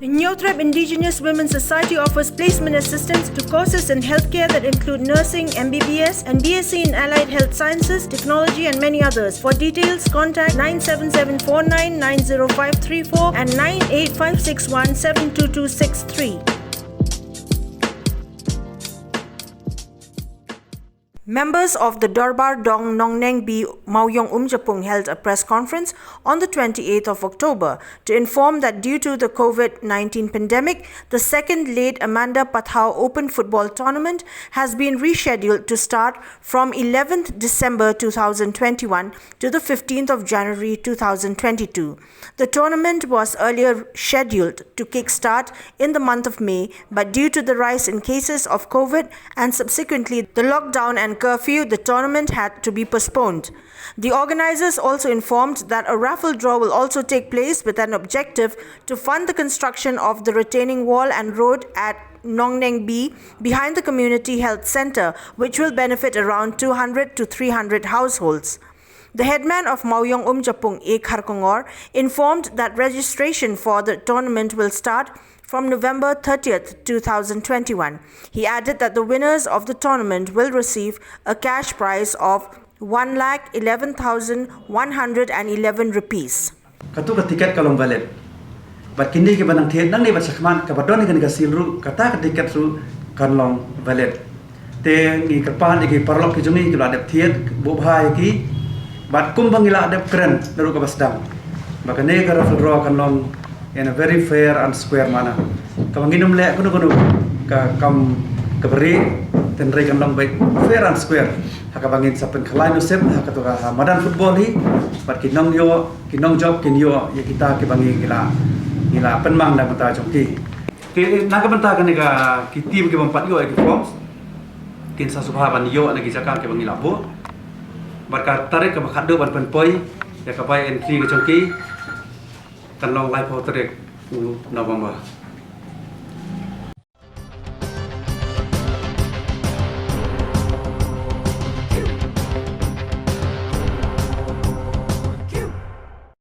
Nyotrep Indigenous Women's Society offers placement assistance to courses in healthcare that include nursing, MBBS, and BSc in Allied Health Sciences, Technology, and many others. For details, contact 97749 90534 and 98561 72263. Members of the DORBAR NONGNEng-B MAWIONG UMJAPUNG held a press conference on the 28th of October to inform that due to the COVID-19 pandemic, the second late Amanda PATHAW Open Football Tournament has been rescheduled to start from 11th December 2021 to the 15th of January 2022. The tournament was earlier scheduled to kick-start in the month of May, but due to the rise in cases of COVID and subsequently the lockdown and curfew, the tournament had to be postponed. The organizers also informed that a raffle draw will also take place with an objective to fund the construction of the retaining wall and road at NONGNEng-B behind the Community Health Center, which will benefit around 200 to 300 households. The headman of MAWIONG UMJAPUNG, A. Kharkongor, informed that registration for the tournament will start from November 30th, 2021. He added that the winners of the tournament will receive a cash prize of 1,11,111 rupees. Katuka tiket kalong valid. But kini ke banang tiket nang ni bat sakman kabadon ni kan silru kata tiket ru kanlong valid. Te ngi kapan iki parlok ki jumi ki adep tiket bo bhai ki bat kumbang ila adep keren daru ka basdam. Maka ne ka raffle draw kanlong in a very fair and square manner. Kamanginum le kuno ka kam kabri tenrei kanlong baik fair and square. Hakabangin sa penkhalai nusep hakatuka madan football hi bat kinong job kinyo ya kita ke bangi gila penmang da banta jongki. Ke naga banta kan ka ki team ke bampat yo ki forms. Kin sa subhaban yo na ki jaka ke bangi labo. Bat ka tarik ke bakhado ban penpoi ya ka pai entry ke jongki kanlong live portrait November.